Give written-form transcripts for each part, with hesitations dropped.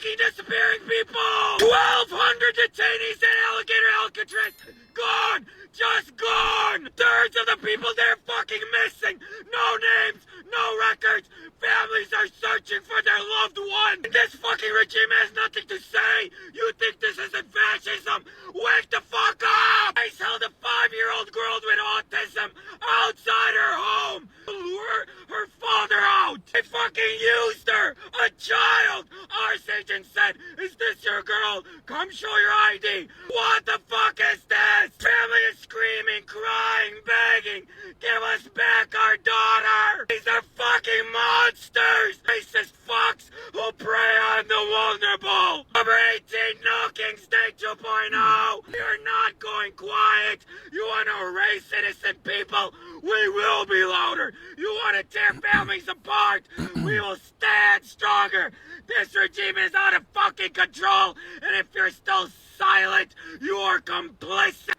fucking disappearing people! 1,200 detainees at Alligator Alcatraz! Gone! Just gone! Thirds of the people there fucking missing! No names! No records! Families are searching for their loved one! And this fucking regime has nothing to say! You think this isn't fascism? Wake the fuck up! ICE held a 5-year-old girl with autism outside her home! Lure her father out! They fucking used her! A child! Our agent said, "Is this your girl? Come show your ID!" What the fuck is this? Family is screaming, crying, begging, "Give us back our daughter!" These are fucking monsters! Racist fucks who prey on the vulnerable! Number 18, No King State 2.0! You're not going quiet! You want to erase innocent people? We will be louder! You want to tear families apart? We will stand stronger! This regime is out of fucking control! And if you're still silent, you are complicit!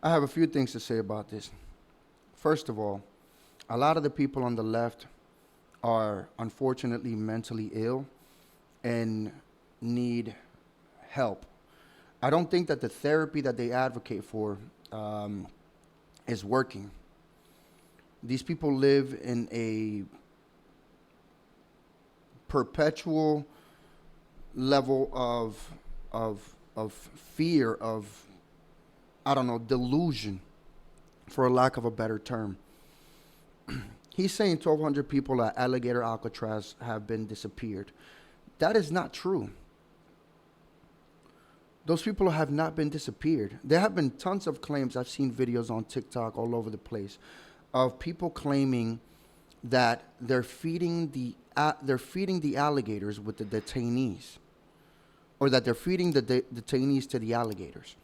I have a few things to say about this. First of all, a lot of the people on the left are unfortunately mentally ill and need help. I don't think that the therapy that they advocate for is working. These people live in a perpetual level of fear, of, I don't know, delusion, for a lack of a better term. He's saying 1,200 people at Alligator Alcatraz have been disappeared. That is not true. Those people have not been disappeared. There have been tons of claims. I've seen videos on TikTok all over the place of people claiming that they're feeding the alligators with the detainees, or that they're feeding the detainees to the alligators.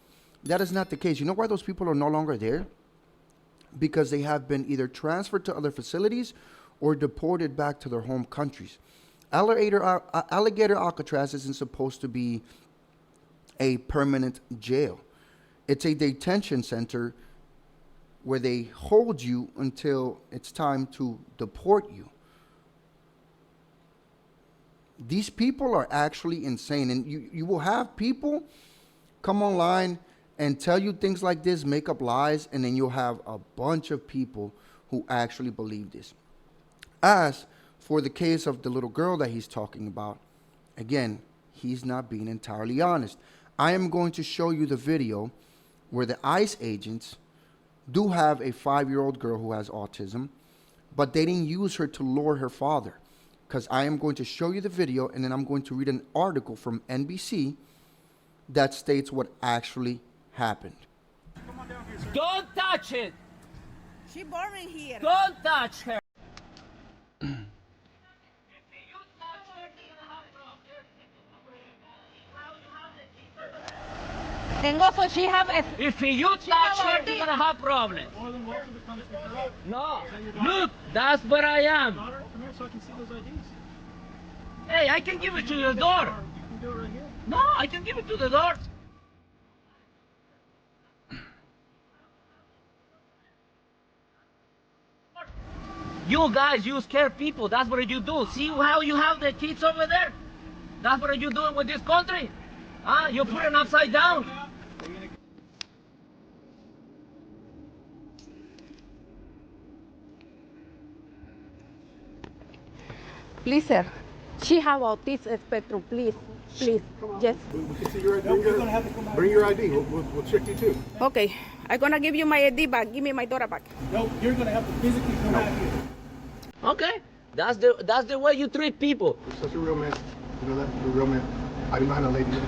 That is not the case. You know why those people are no longer there? Because they have been either transferred to other facilities or deported back to their home countries. Alligator Alcatraz isn't supposed to be a permanent jail. It's a detention center where they hold you until it's time to deport you. These people are actually insane. And you will have people come online and tell you things like this, make up lies, and then you'll have a bunch of people who actually believe this. As for the case of the little girl that he's talking about, again, he's not being entirely honest. I am going to show you the video where the ICE agents do have a 5-year-old girl who has autism, but they didn't use her to lure her father. Because I am going to show you the video, and then I'm going to read an article from NBC that states what actually happened. Don't touch it! She boring here. Don't touch her! So she have a... If you touch her, you're gonna have problems. No, look, that's where I am. So I can see those IDs. Hey, I can give it to the door. You can do it right here. No, I can give it to the door. You guys, you scare people. That's what you do. See how you have the kids over there? That's what you doing with this country? Huh? You put them upside down. Please, sir. She have autism spectrum. Please. Please. Yes. We can see your ID. You're gonna have to come out. Bring your ID. We'll check you too. Okay. I'm gonna give you my ID back. Give me my daughter back. No, you're gonna have to physically come out here. Okay, that's the way you treat people. You're such a real man. You know that? You're a real man. I didn't know how to lady is.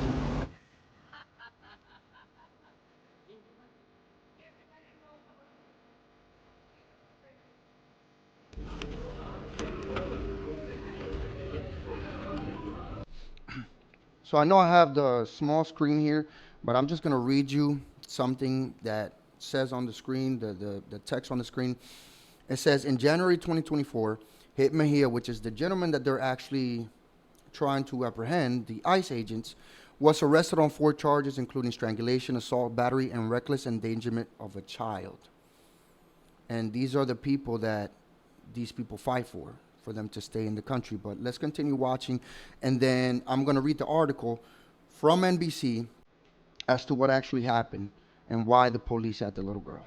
So I know I have the small screen here, but I'm just going to read you something that says on the screen, the text on the screen. It says, in January 2024, Hit Mejia, which is the gentleman that they're actually trying to apprehend, the ICE agents, was arrested on 4 charges, including strangulation, assault, battery, and reckless endangerment of a child. And these are the people that these people fight for. for them to stay in the country. But let's continue watching, and then I'm going to read the article from NBC as to what actually happened and why the police had the little girl.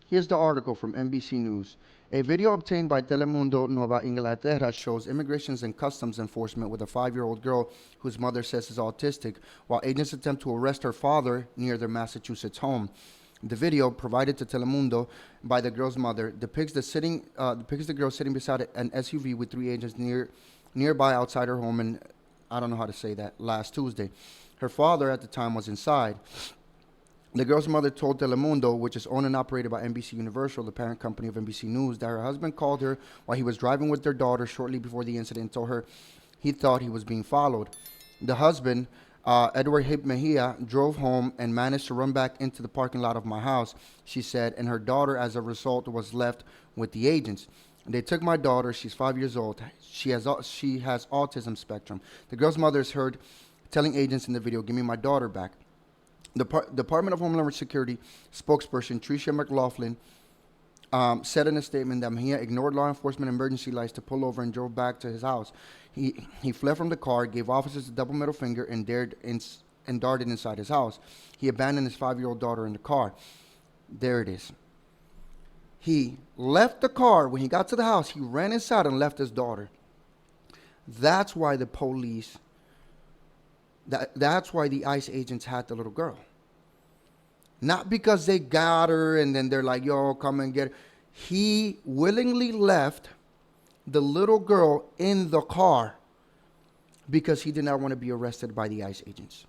Here's the article from NBC News. A video obtained by Telemundo Nueva Inglaterra shows Immigration and Customs Enforcement with a 5-year-old girl whose mother says is autistic, while agents attempt to arrest her father near their Massachusetts home. The video, provided to Telemundo by the girl's mother, depicts the girl sitting beside an SUV with 3 agents nearby outside her home, and I don't know how to say that, last Tuesday. Her father at the time was inside. The girl's mother told Telemundo, which is owned and operated by NBC Universal, the parent company of NBC News, that her husband called her while he was driving with their daughter shortly before the incident and told her he thought he was being followed. The husband, Edward Hip Mejia, drove home and managed to run back into the parking lot of my house, she said, and her daughter, as a result, was left with the agents. They took my daughter. She's 5 years old. She has autism spectrum. The girl's mother is heard telling agents in the video, "Give me my daughter back." The Department of Homeland Security spokesperson Tricia McLaughlin said in a statement that Mejia ignored law enforcement emergency lights to pull over and drove back to his house. He fled from the car, gave officers a double middle finger, and darted inside his house. He abandoned his 5-year-old daughter in the car. There it is. He left the car. When he got to the house, he ran inside and left his daughter. That's why the police... That's why the ICE agents had the little girl. Not because they got her and then they're like, yo, come and get her. He willingly left the little girl in the car because he did not want to be arrested by the ICE agents.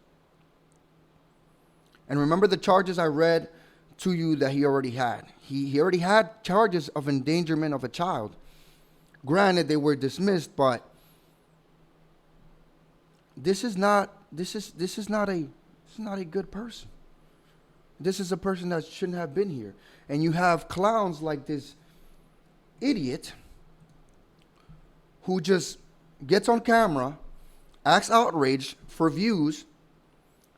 And remember the charges I read to you that he already had. He already had charges of endangerment of a child. Granted, they were dismissed, but this is not a good person. This is a person that shouldn't have been here. And you have clowns like this idiot who just gets on camera, acts outraged for views,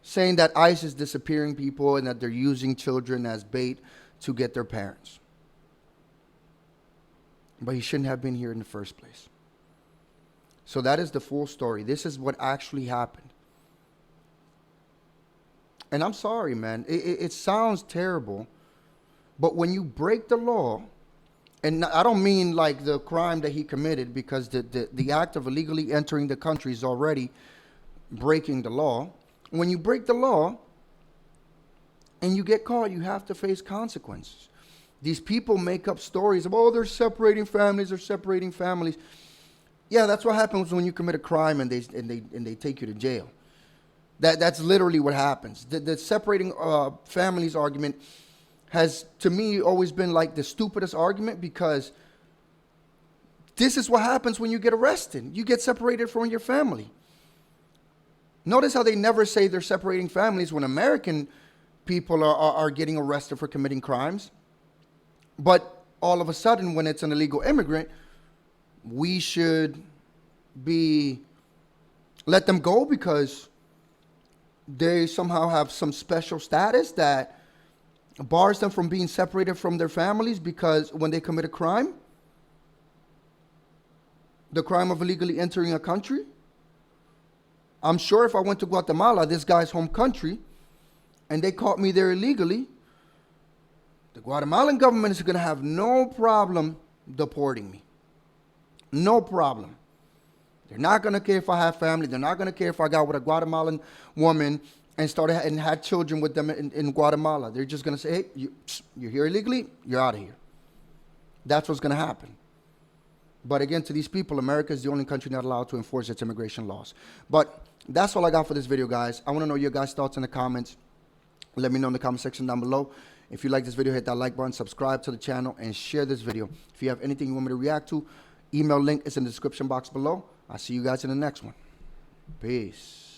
saying that ICE is disappearing people and that they're using children as bait to get their parents. But he shouldn't have been here in the first place. So that is the full story. This is what actually happened. And I'm sorry, man. It sounds terrible. But when you break the law, and I don't mean like the crime that he committed, because the act of illegally entering the country is already breaking the law. When you break the law and you get caught, you have to face consequences. These people make up stories of, oh, they're separating families. Yeah, that's what happens when you commit a crime and they take you to jail. That's literally what happens. The separating families argument has, to me, always been like the stupidest argument, because this is what happens when you get arrested. You get separated from your family. Notice how they never say they're separating families when American people are getting arrested for committing crimes. But all of a sudden, when it's an illegal immigrant, we should let them go because they somehow have some special status that bars them from being separated from their families, because when they commit a crime, the crime of illegally entering a country. I'm sure if I went to Guatemala, this guy's home country, and they caught me there illegally, the Guatemalan government is going to have no problem deporting me. No problem. They're not going to care if I have family. They're not going to care if I got with a Guatemalan woman and had children with them in Guatemala. They're just going to say, hey, you're here illegally, you're out of here. That's what's going to happen. But again, to these people, America is the only country not allowed to enforce its immigration laws. But that's all I got for this video, guys. I want to know your guys' thoughts in the comments. Let me know in the comment section down below. If you like this video, hit that like button, subscribe to the channel, and share this video. If you have anything you want me to react to, email link is in the description box below. I'll see you guys in the next one. Peace.